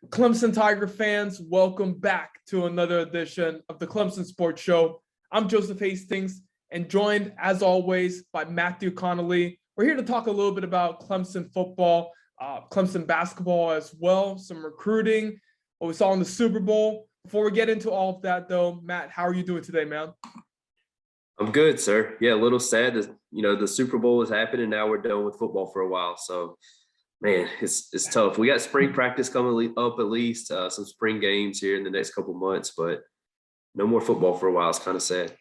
Clemson Tiger fans, welcome back to another edition of the Clemson Sports Show. I'm Joseph Hastings and joined, as always, by Matthew Connolly. We're here to talk a little bit about Clemson football, Clemson basketball as well, some recruiting, what we saw in the Super Bowl. Before we get into all of that, though, Matt, how are you doing today, man? I'm good, sir. Yeah, a little sad that, the Super Bowl is happening. Now we're done with football for a while. So, man, it's tough. We got spring practice coming up at least, some spring games here in the next couple months, but no more football for a while. It's kind of sad.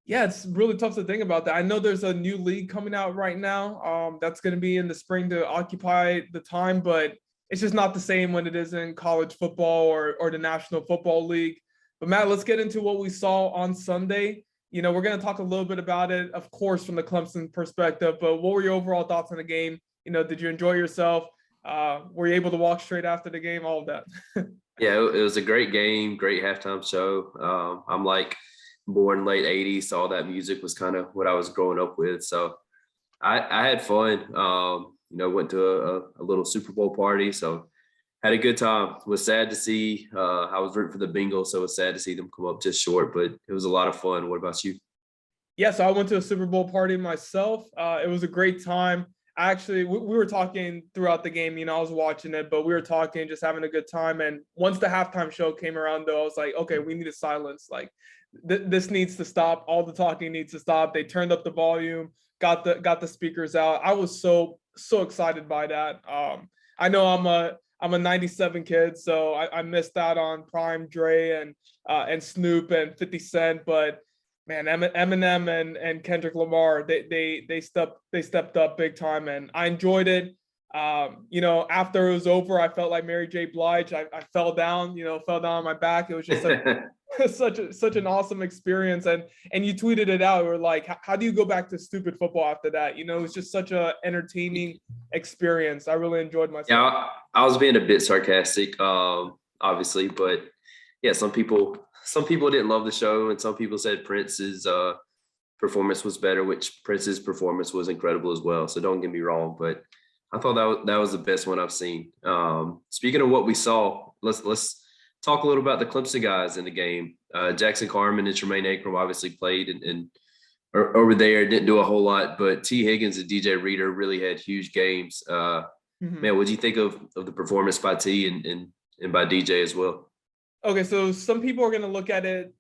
Yeah, it's really tough to think about that. I know there's a new league coming out right now. That's going to be in the spring to occupy the time, but it's just not the same when it is in college football or the National Football League. But Matt, let's get into what we saw on Sunday. We're going to talk a little bit about it, of course, from the Clemson perspective, but what were your overall thoughts on the game? Did you enjoy yourself? Were you able to walk straight after the game? All of that. Yeah, it was a great game, great halftime show. I'm born late 80s, so all that music was kind of what I was growing up with. So I had fun. Went to a little Super Bowl party, so had a good time. It was sad to see. I was rooting for the Bengals, so it was sad to see them come up just short, but it was a lot of fun. What about you? Yeah, so I went to a Super Bowl party myself. It was a great time. Actually, we were talking throughout the game. I was watching it, but we were talking, just having a good time. And once the halftime show came around, though, I was like, okay, we need a silence. Like, this needs to stop. All the talking needs to stop. They turned up the volume, got the speakers out. I was so excited by that. I know I'm a 97 kid, so I missed out on Prime, Dre, and Snoop and 50 Cent, but man, Eminem and Kendrick Lamar, they stepped up big time, and I enjoyed it. After it was over, I felt like Mary J. Blige. I fell down, fell down on my back. It was just such an awesome experience, and you tweeted it out. We were like, how do you go back to stupid football after that? It was just such a entertaining experience. I really enjoyed myself. Yeah, I was being a bit sarcastic, obviously, but yeah, some people didn't love the show, and some people said Prince's performance was better, which Prince's performance was incredible as well. So don't get me wrong, but I thought that was the best one I've seen. Speaking of what we saw, let's talk a little about the Clemson guys in the game. Jackson Carmen and Tremaine Akram obviously played and over there, didn't do a whole lot, but T. Higgins and DJ Reader really had huge games. Man, what do you think of the performance by T and by DJ as well? Okay, so some people are going to look at it,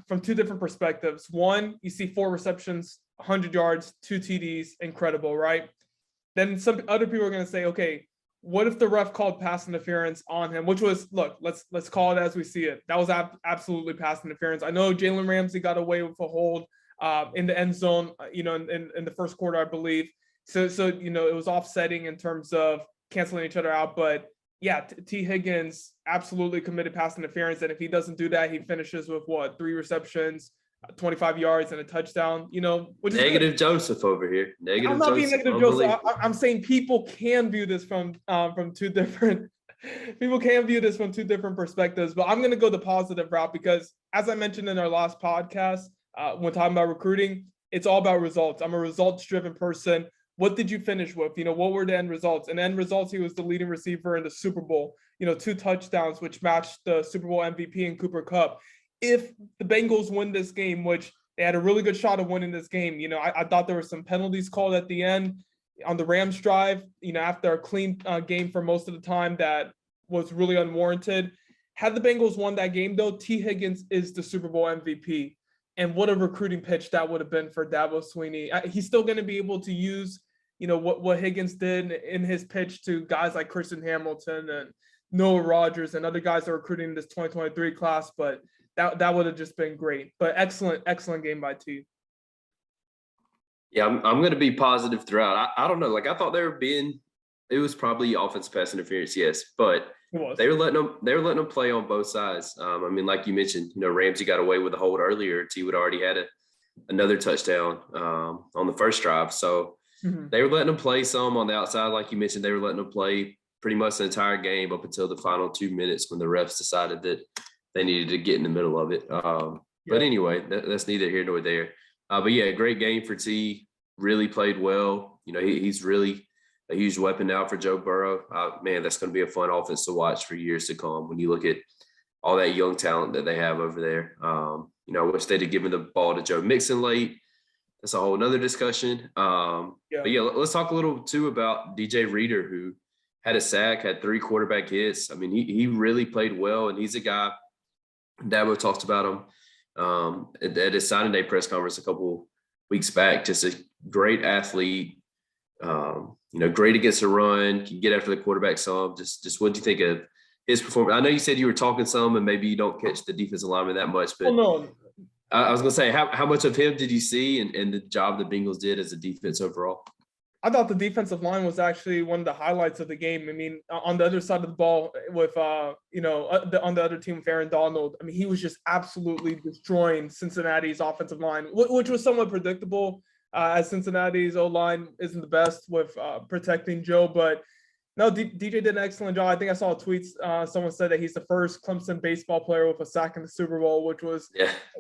from two different perspectives. One, you see 4 receptions, 100 yards, 2 TDs, incredible, right? Then some other people are going to say, okay, what if the ref called pass interference on him? Which was, look, let's call it as we see it. That was absolutely pass interference. I know Jalen Ramsey got away with a hold in the end zone, in the first quarter, I believe. So it was offsetting in terms of canceling each other out, but yeah, T. Higgins absolutely committed pass interference, and if he doesn't do that, he finishes with 3 receptions, 25 yards, and a touchdown. Which is negative good. Joseph over here. Negative. I'm not being negative Joseph. I'm saying people can view this from two different. People can view this from 2 different perspectives, but I'm going to go the positive route because, as I mentioned in our last podcast, when talking about recruiting, it's all about results. I'm a results-driven person. What did you finish with? What were the end results? And end results, he was the leading receiver in the Super Bowl, 2 touchdowns, which matched the Super Bowl MVP in Cooper Kupp. If the Bengals win this game, which they had a really good shot of winning this game, I thought there were some penalties called at the end on the Rams drive, after a clean game for most of the time that was really unwarranted. Had the Bengals won that game, though, T. Higgins is the Super Bowl MVP. And what a recruiting pitch that would have been for Dabo Swinney. He's still going to be able to use what Higgins did in his pitch to guys like Christian Hamilton and Noah Rogers and other guys that are recruiting this 2023 class, but that would have just been great. But excellent game by T. Yeah, I'm going to be positive throughout. I don't know. I thought it was probably offensive pass interference, yes, but they were letting them play on both sides. Like you mentioned, Ramsey got away with a hold earlier. T would already had another touchdown on the first drive. So they were letting them play some on the outside. Like you mentioned, they were letting them play pretty much the entire game up until the final 2 minutes when the refs decided that they needed to get in the middle of it. But anyway, that's neither here nor there. But yeah, great game for T. Really played well. He's really a huge weapon now for Joe Burrow. Man, that's going to be a fun offense to watch for years to come when you look at all that young talent that they have over there. I wish they'd have given the ball to Joe Mixon late. That's a whole nother discussion. But yeah, let's talk a little too about DJ Reader, who had a sack, had 3 quarterback hits. I mean, he really played well, and he's a guy, Dabo talked about him at his signing day press conference a couple weeks back. Just a great athlete, great against the run, can get after the quarterback some. Just what do you think of his performance? I know you said you were talking some and maybe you don't catch the defensive lineman that much, but no. I was going to say, how much of him did you see and the job the Bengals did as a defense overall? I thought the defensive line was actually one of the highlights of the game. I mean, on the other side of the ball with, on the other team with Aaron Donald, I mean, he was just absolutely destroying Cincinnati's offensive line, which was somewhat predictable as Cincinnati's O-line isn't the best with protecting Joe. But no, DJ did an excellent job. I think I saw a tweet. Someone said that he's the first Clemson baseball player with a sack in the Super Bowl, which was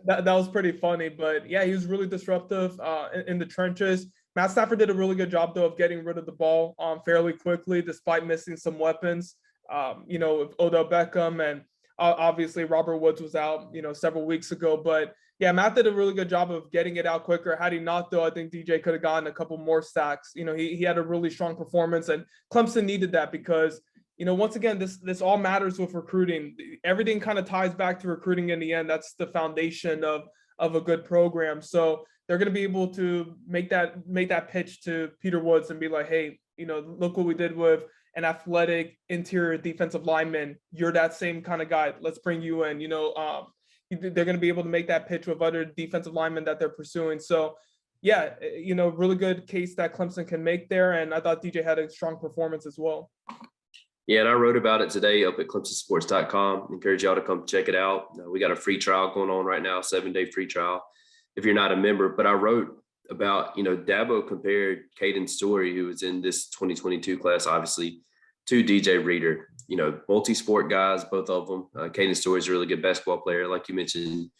that was pretty funny. But yeah, he was really disruptive in the trenches. Matt Stafford did a really good job, though, of getting rid of the ball fairly quickly, despite missing some weapons. With Odell Beckham and obviously Robert Woods was out, several weeks ago. But yeah, Matt did a really good job of getting it out quicker. Had he not, though, I think DJ could have gotten a couple more sacks. He had a really strong performance, and Clemson needed that because, once again, this all matters with recruiting. Everything kind of ties back to recruiting in the end. That's the foundation of a good program. So they're going to be able to make that pitch to Peter Woods and be like, hey, look what we did with an athletic interior defensive lineman. You're that same kind of guy. Let's bring you in. They're going to be able to make that pitch with other defensive linemen that they're pursuing. So, yeah, really good case that Clemson can make there. And I thought DJ had a strong performance as well. Yeah, and I wrote about it today up at ClemsonSports.com. Encourage y'all to come check it out. We got a free trial going on right now, 7-day free trial if you're not a member. But I wrote about, Dabo compared Caden Story, who was in this 2022 class, obviously, to DJ Reader. Multi-sport guys, both of them. Caden Story is a really good basketball player. Like you mentioned,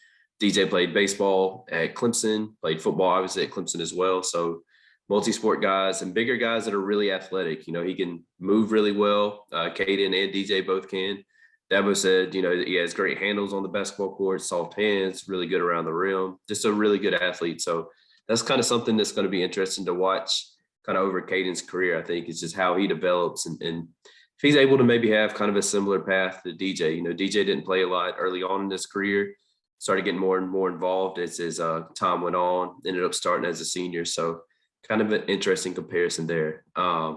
DJ played baseball at Clemson, played football, obviously, at Clemson as well. So multi-sport guys and bigger guys that are really athletic. He can move really well. Caden and DJ both can. Dabo said, he has great handles on the basketball court, soft hands, really good around the rim, just a really good athlete. So that's kind of something that's going to be interesting to watch kind of over Caden's career. I think it's just how he develops and if he's able to maybe have kind of a similar path to DJ. DJ didn't play a lot early on in his career, started getting more and more involved as his time went on, ended up starting as a senior. So kind of an interesting comparison there.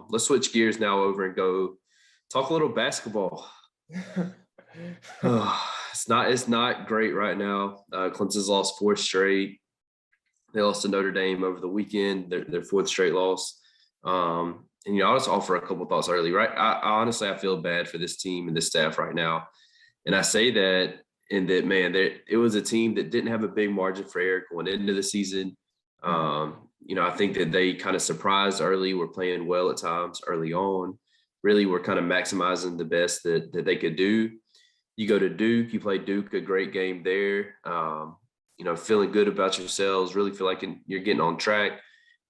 Let's switch gears now over and go talk a little basketball. It's not great right now. Clemson's lost 4 straight. They lost to Notre Dame over the weekend, their 4th straight loss. I'll just offer a couple thoughts early, right? Honestly, I feel bad for this team and this staff right now. And I say that in that, man, it was a team that didn't have a big margin for error going into the season. I think that they kind of surprised early, were playing well at times early on, really were kind of maximizing the best that they could do. You go to Duke, you play Duke, a great game there. Feeling good about yourselves, really feel like you're getting on track.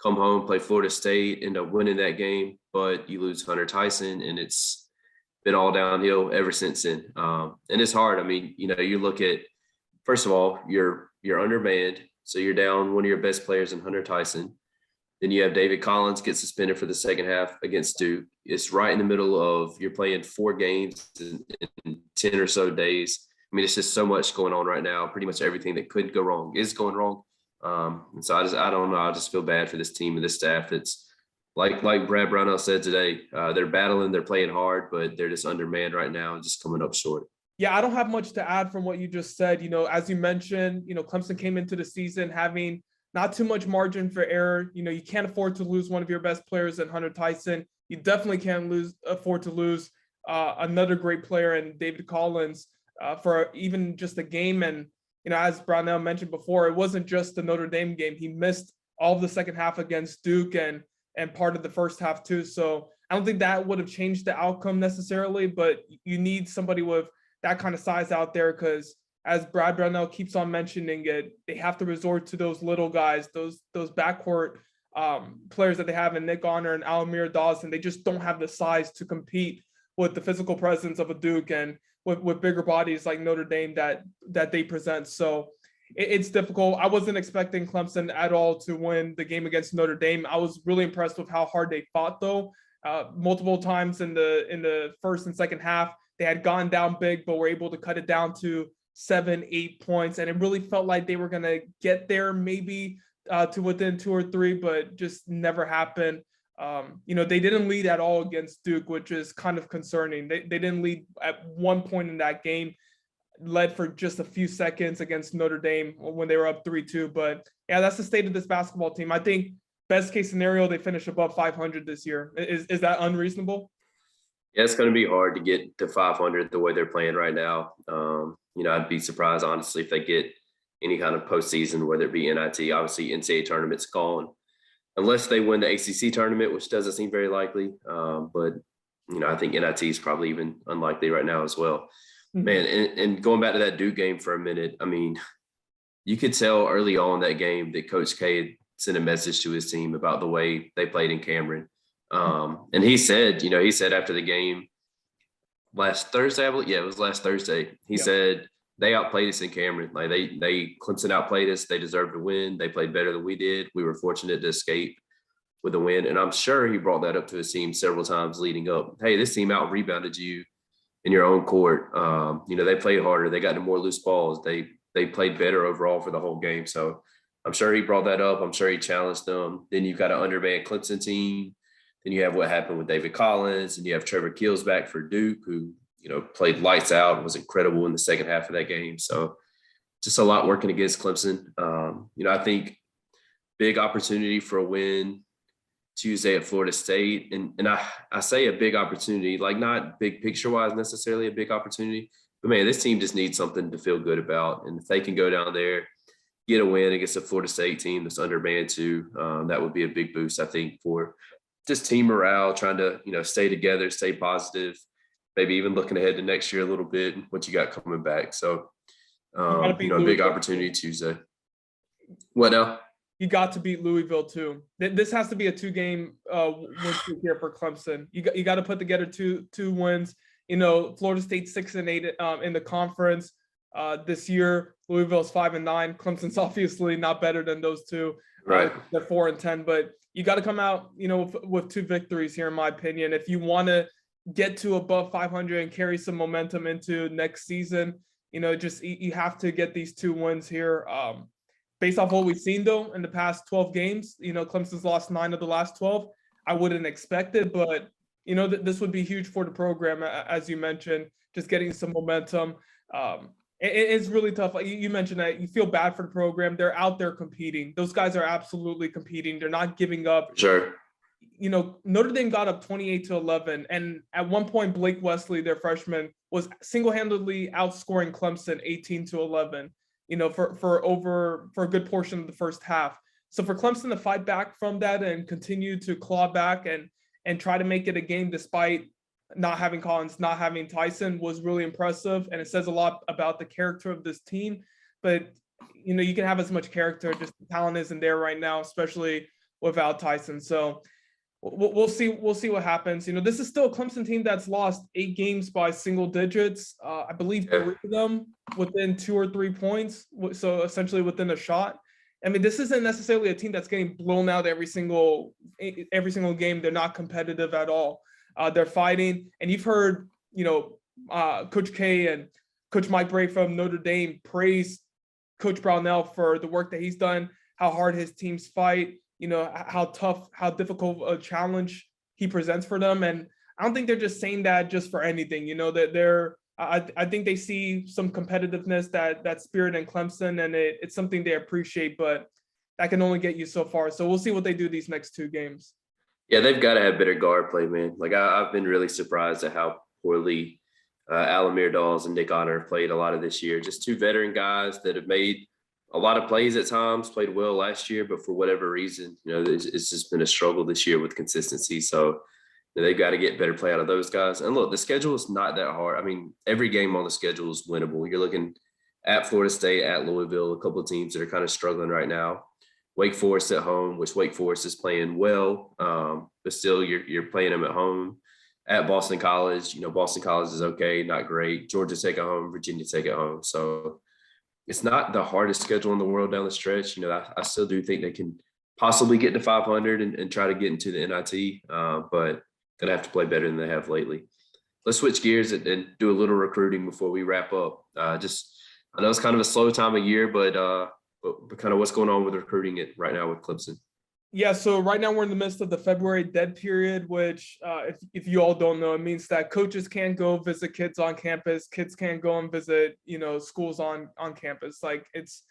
Come home, play Florida State, end up winning that game, but you lose Hunter Tyson, and it's been all downhill ever since then. And it's hard. I mean, you look at, first of all, you're undermanned, so you're down one of your best players in Hunter Tyson. Then you have David Collins get suspended for the second half against Duke. It's right in the middle of you're playing 4 games in 10 or so days. I mean, it's just so much going on right now. Pretty much everything that could go wrong is going wrong. And so I don't know. I just feel bad for this team and this staff. That's like Brad Brownell said today. They're battling, they're playing hard, but they're just undermanned right now and just coming up short. Yeah, I don't have much to add from what you just said. As you mentioned, Clemson came into the season having not too much margin for error. You can't afford to lose one of your best players in Hunter Tyson. You definitely can't afford to lose another great player in David Collins for even just a game. And, as Brownell mentioned before, it wasn't just the Notre Dame game. He missed all of the second half against Duke and part of the first half too. So I don't think that would have changed the outcome necessarily, but you need somebody with that kind of size out there because as Brad Brownell keeps on mentioning it, they have to resort to those little guys, those backcourt players that they have in Nick Honor and Alamir Dawson. They just don't have the size to compete with the physical presence of a Duke and with bigger bodies like Notre Dame that they present. So it's difficult. I wasn't expecting Clemson at all to win the game against Notre Dame. I was really impressed with how hard they fought, though. Multiple times in the first and second half, they had gone down big, but were able to cut it down to 7-8 points. And it really felt like they were going to get there maybe to within 2 or 3, but just never happened. They didn't lead at all against Duke, which is kind of concerning. They didn't lead at one point in that game, led for just a few seconds against Notre Dame when they were up 3-2. But yeah, that's the state of this basketball team. I think best case scenario, they finish above 500 this year. Is that unreasonable? Yeah, it's going to be hard to get to 500 the way they're playing right now. I'd be surprised, honestly, if they get any kind of postseason, whether it be NIT. Obviously, NCAA tournament's gone, unless they win the ACC tournament, which doesn't seem very likely. But I think NIT is probably even unlikely right now as well. Mm-hmm. Man, and going back to that Duke game for a minute, I mean, you could tell early on that game that Coach K had sent a message to his team about the way they played in Cameron. And he said after the game last Thursday, I believe, it was last Thursday. He said they outplayed us in Cameron. Like Clemson outplayed us. They deserved to win. They played better than we did. We were fortunate to escape with a win. And I'm sure he brought that up to his team several times leading up. Hey, this team out rebounded you in your own court. They played harder. They got to more loose balls. They played better overall for the whole game. So I'm sure he brought that up. I'm sure he challenged them. Then you've got an undermanned Clemson team. Then you have what happened with David Collins, and you have Trevor Keels back for Duke, who, played lights out and was incredible in the second half of that game. So just a lot working against Clemson. I think big opportunity for a win Tuesday at Florida State. And I say a big opportunity, like not big picture-wise necessarily a big opportunity, but, man, this team just needs something to feel good about. And if they can go down there, get a win against a Florida State team that's undermanned too, that would be a big boost, I think, for just team morale, trying to, stay together, stay positive, maybe even looking ahead to next year a little bit, what you got coming back. So, a big opportunity Tuesday. What now? You got to beat Louisville too. This has to be a 2-game win streak here for Clemson. You got to put together two wins. Florida State 6-8 in the conference this year. Louisville's 5-9. Clemson's obviously not better than those two. Right. They're 4-10, but you got to come out, with 2 victories here, in my opinion. If you want to get to above 500 and carry some momentum into next season, you have to get these 2 wins here. Based off what we've seen, though, in the past 12 games, Clemson's lost 9 of the last 12. I wouldn't expect it, but, this would be huge for the program, as you mentioned, just getting some momentum. It's really tough. Like you mentioned that you feel bad for the program. They're out there competing. Those guys are absolutely competing. They're not giving up. Sure. Notre Dame got up 28-11. And at one point, Blake Wesley, their freshman, was single-handedly outscoring Clemson 18-11, for a good portion of the first half. So for Clemson to fight back from that and continue to claw back and try to make it a game despite not having Collins, not having Tyson, was really impressive. And it says a lot about the character of this team. But, you can have as much character, just the talent isn't there right now, especially without Tyson. So we'll see what happens. This is still a Clemson team that's lost 8 games by single digits. I believe 3 of them within 2 or 3 points. So essentially within a shot. I mean, this isn't necessarily a team that's getting blown out every single game. They're not competitive at all. They're fighting, and you've heard, Coach K and Coach Mike Bray from Notre Dame praise Coach Brownell for the work that he's done, how hard his teams fight, how tough, how difficult a challenge he presents for them. And I don't think they're just saying that just for anything, that I think they see some competitiveness, that spirit in Clemson, and it's something they appreciate, but that can only get you so far. So we'll see what they do these next 2 games. Yeah, they've got to have better guard play, man. Like I've been really surprised at how poorly Alamir Dawes and Nick Honor have played a lot of this year. Just 2 veteran guys that have made a lot of plays at times, played well last year, but for whatever reason, it's just been a struggle this year with consistency. So they've got to get better play out of those guys. And look, the schedule is not that hard. I mean, every game on the schedule is winnable. You're looking at Florida State, at Louisville, a couple of teams that are kind of struggling right now. Wake Forest at home, which Wake Forest is playing well, but still you're playing them at home. At Boston College, Boston College is okay, not great. Georgia Tech at home, Virginia Tech at home. So it's not the hardest schedule in the world down the stretch. I still do think they can possibly get to 500 and try to get into the NIT, but gonna have to play better than they have lately. Let's switch gears and do a little recruiting before we wrap up. I know it's kind of a slow time of year, but kind of what's going on with recruiting right now with Clemson. Yeah, so right now we're in the midst of the February dead period, which if you all don't know, it means that coaches can't go visit kids on campus. Kids can't go and visit, schools on campus. Like it's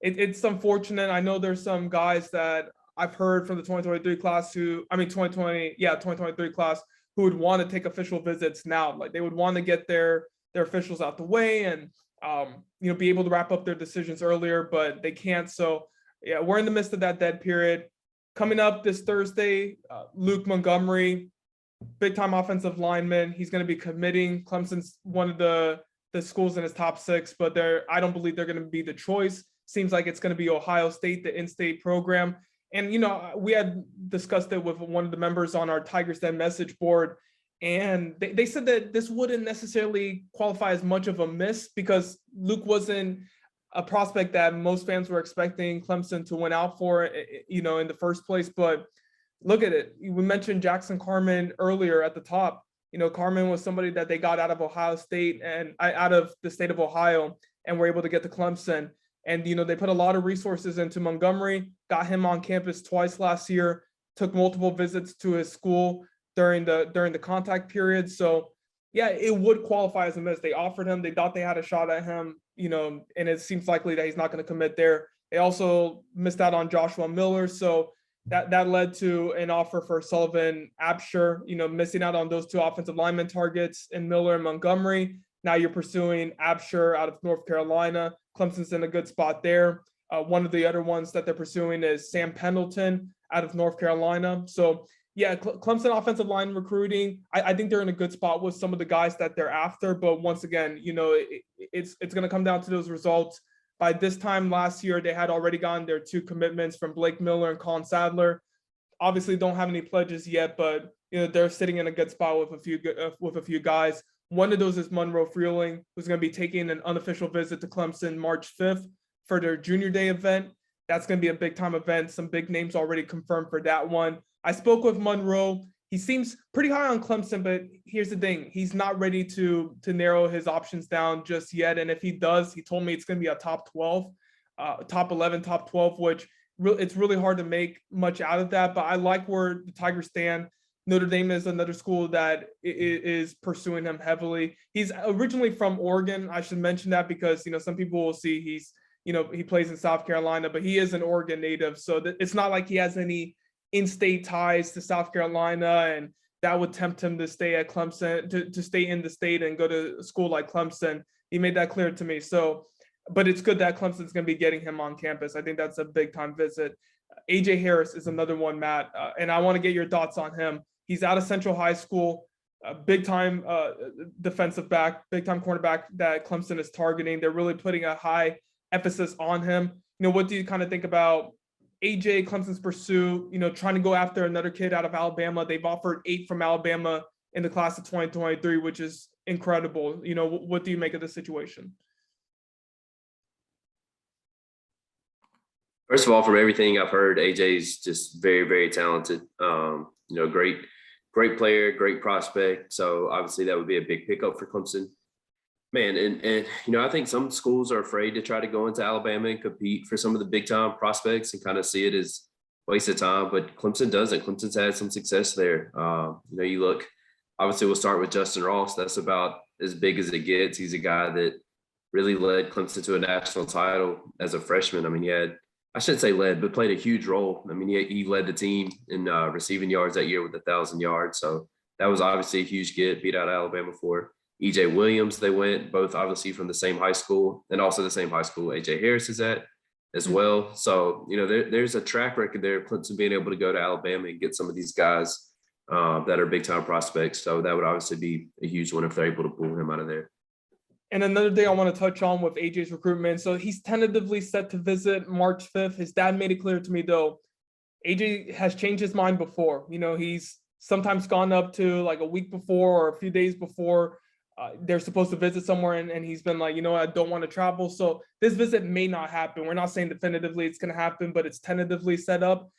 unfortunate. I know there's some guys that I've heard from the 2023 class 2023 class who would want to take official visits now. Like they would want to get their officials out the way and, be able to wrap up their decisions earlier, but they can't. So yeah, we're in the midst of that dead period. Coming up this Thursday, Luke Montgomery, big-time offensive lineman. He's going to be committing. Clemson's one of the schools in his top 6, but I don't believe they're going to be the choice. Seems like it's going to be Ohio State, the in-state program. And, we had discussed it with one of the members on our Tigers Den message board, and they said that this wouldn't necessarily qualify as much of a miss because Luke wasn't a prospect that most fans were expecting Clemson to win out for, in the first place. But look at it. We mentioned Jackson Carmen earlier at the top. Carmen was somebody that they got out of Ohio State and out of the state of Ohio and were able to get to Clemson. And, they put a lot of resources into Montgomery, got him on campus twice last year, took multiple visits to his school during the contact period. So yeah, it would qualify as a miss. They offered him, they thought they had a shot at him, and it seems likely that he's not going to commit there. They also missed out on Joshua Miller. So that led to an offer for Sullivan Absher, missing out on those 2 offensive lineman targets in Miller and Montgomery. Now you're pursuing Absher out of North Carolina. Clemson's in a good spot there. One of the other ones that they're pursuing is Sam Pendleton out of North Carolina. So yeah, Clemson offensive line recruiting, I think they're in a good spot with some of the guys that they're after. But once again, it's going to come down to those results. By this time last year, they had already gotten their 2 commitments from Blake Miller and Colin Sadler. Obviously, don't have any pledges yet, but they're sitting in a good spot with a few guys. One of those is Monroe Freeling, who's going to be taking an unofficial visit to Clemson March 5th for their Junior Day event. That's going to be a big time event. Some big names already confirmed for that one. I spoke with Monroe. He seems pretty high on Clemson, but here's the thing. He's not ready to narrow his options down just yet. And if he does, he told me it's going to be a top 12, top 11, top 12, which it's really hard to make much out of that. But I like where the Tigers stand. Notre Dame is another school that is pursuing him heavily. He's originally from Oregon. I should mention that because, some people will see he plays in South Carolina, but he is an Oregon native. So it's not like he has any in-state ties to South Carolina, and that would tempt him to stay at Clemson, to stay in the state and go to a school like Clemson. He made that clear to me. So, but it's good that Clemson's going to be getting him on campus. I think that's a big time visit. AJ Harris is another one, Matt, and I want to get your thoughts on him. He's out of Central High School, big time defensive back, big time cornerback that Clemson is targeting. They're really putting a high emphasis on him. What do you kind of think about AJ, Clemson's pursuit, trying to go after another kid out of Alabama? They've offered 8 from Alabama in the class of 2023, which is incredible. What do you make of this situation? First of all, from everything I've heard, AJ's just very, very talented. Great player, great prospect. So obviously that would be a big pickup for Clemson. Man, and I think some schools are afraid to try to go into Alabama and compete for some of the big time prospects and kind of see it as a waste of time. But Clemson doesn't. Clemson's had some success there. You look, obviously we'll start with Justin Ross. That's about as big as it gets. He's a guy that really led Clemson to a national title as a freshman. I mean, I shouldn't say led, but played a huge role. I mean, he led the team in receiving yards that year with 1,000 yards. So that was obviously a huge get, beat out Alabama for. EJ Williams, they went both obviously from the same high school and also the same high school AJ Harris is at as well. So, there's a track record there of Clemson being able to go to Alabama and get some of these guys that are big time prospects. So that would obviously be a huge one if they're able to pull him out of there. And another thing I want to touch on with AJ's recruitment. So he's tentatively set to visit March 5th. His dad made it clear to me, though, AJ has changed his mind before. He's sometimes gone up to like a week before or a few days before they're supposed to visit somewhere. And he's been like, I don't want to travel. So this visit may not happen. We're not saying definitively it's going to happen, but it's tentatively set up.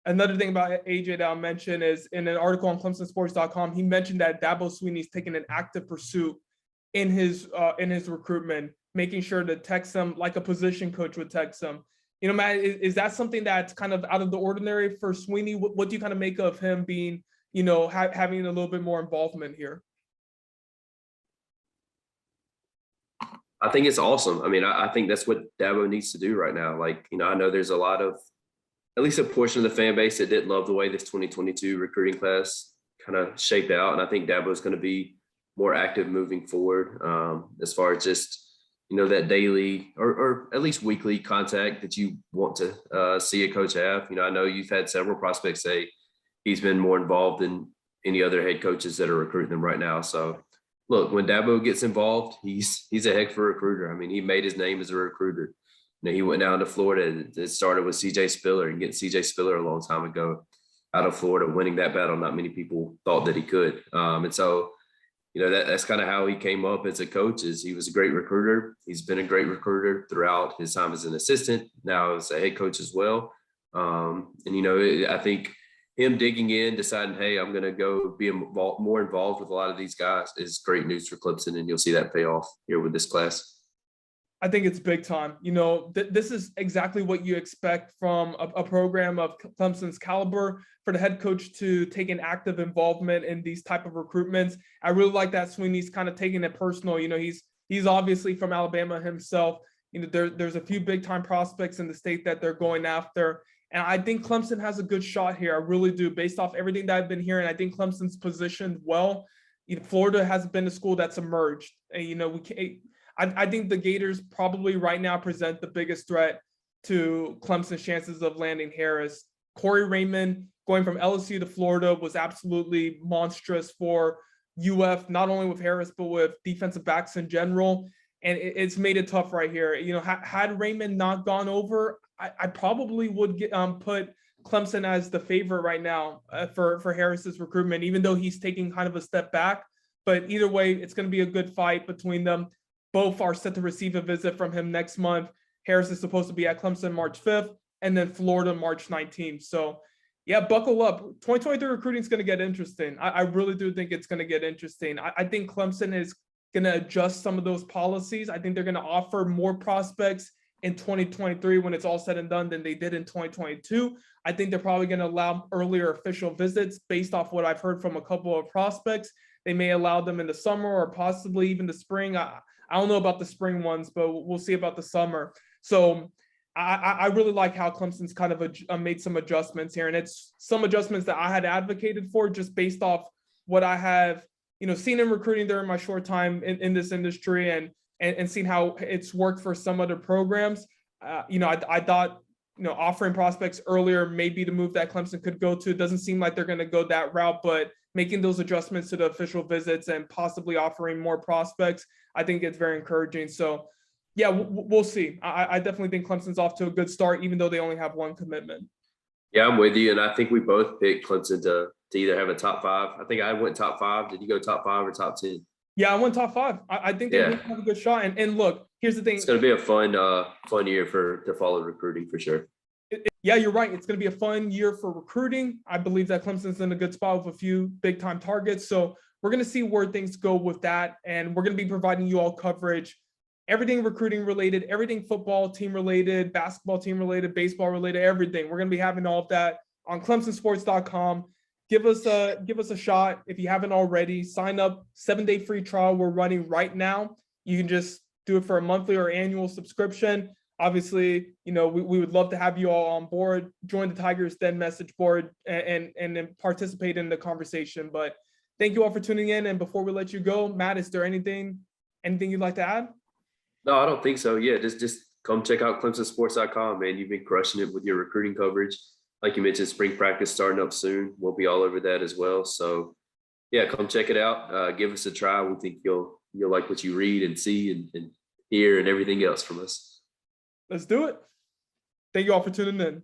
Another thing about AJ that I'll mention is in an article on ClemsonSports.com, he mentioned that Dabo Swinney's taken an active pursuit in his recruitment, making sure to text him like a position coach would text him. Matt, is that something that's kind of out of the ordinary for Swinney? What do you kind of make of him being, having a little bit more involvement here? I think it's awesome. I mean, I think that's what Dabo needs to do right now. Like, I know there's a lot of, at least a portion of the fan base that didn't love the way this 2022 recruiting class kind of shaped out. And I think Dabo is going to be more active moving forward as far as just, that daily or at least weekly contact that you want to see a coach have. I know you've had several prospects say he's been more involved than any other head coaches that are recruiting them right now. So look, when Dabo gets involved, he's a heck of a recruiter. I mean, he made his name as a recruiter. He went down to Florida. It started with CJ Spiller and getting CJ Spiller a long time ago out of Florida, winning that battle. Not many people thought that he could. And so, that's kind of how he came up as a coach. Is he was a great recruiter. He's been a great recruiter throughout his time as an assistant, now as a head coach as well. I think him digging in, deciding, hey, I'm going to go be more involved with a lot of these guys is great news for Clemson, and you'll see that pay off here with this class. I think it's big time. This is exactly what you expect from a program of Clemson's caliber, for the head coach to take an active involvement in these type of recruitments. I really like that Swinney's kind of taking it personal. He's obviously from Alabama himself. There's a few big time prospects in the state that they're going after. And I think Clemson has a good shot here. I really do, based off everything that I've been hearing. I think Clemson's positioned well. Florida has been a school that's emerged. And, I think the Gators probably right now present the biggest threat to Clemson's chances of landing Harris. Corey Raymond going from LSU to Florida was absolutely monstrous for UF, not only with Harris, but with defensive backs in general. And it's made it tough right here. Had Raymond not gone over, I probably would put Clemson as the favorite right now for Harris's recruitment, even though he's taking kind of a step back. But either way, it's going to be a good fight between them. Both are set to receive a visit from him next month. Harris is supposed to be at Clemson March 5th, and then Florida March 19th. So, yeah, buckle up. 2023 recruiting is going to get interesting. I really do think it's going to get interesting. I think Clemson is going to adjust some of those policies. I think they're going to offer more prospects in 2023 when it's all said and done than they did in 2022. I think they're probably going to allow earlier official visits based off what I've heard from a couple of prospects. They may allow them in the summer or possibly even the spring. I don't know about the spring ones, but we'll see about the summer. So I really like how Clemson's kind of made some adjustments here. And it's some adjustments that I had advocated for just based off what I have, seen in recruiting during my short time in this industry and seen how it's worked for some other programs. I thought, offering prospects earlier may be the move that Clemson could go to. It doesn't seem like they're going to go that route, but making those adjustments to the official visits and possibly offering more prospects, I think it's very encouraging. So, yeah, we'll see. I definitely think Clemson's off to a good start, even though they only have one commitment. Yeah, I'm with you. And I think we both picked Clemson to either have a top 5. I think I went top 5. Did you go top 5 or top 10? Yeah, I went top 5. I think they really have a good shot. And look, here's the thing. It's going to be a fun year to follow recruiting for sure. Yeah, you're right. It's going to be a fun year for recruiting. I believe that Clemson's in a good spot with a few big-time targets. So we're going to see where things go with that. And we're going to be providing you all coverage, everything recruiting related, everything football team related, basketball team related, baseball related, everything. We're going to be having all of that on ClemsonSports.com. Give us a shot. If you haven't already, sign up. 7-day free trial we're running right now. You can just do it for a monthly or annual subscription. Obviously, we would love to have you all on board, join the Tigers Den message board and participate in the conversation. But thank you all for tuning in. And before we let you go, Matt, is there anything you'd like to add? No, I don't think so. Yeah, just come check out ClemsonSports.com, man. You've been crushing it with your recruiting coverage. Like you mentioned, spring practice starting up soon. We'll be all over that as well. So, yeah, come check it out. Give us a try. We think you'll you'll like what you read and see and hear and everything else from us. Let's do it. Thank you all for tuning in.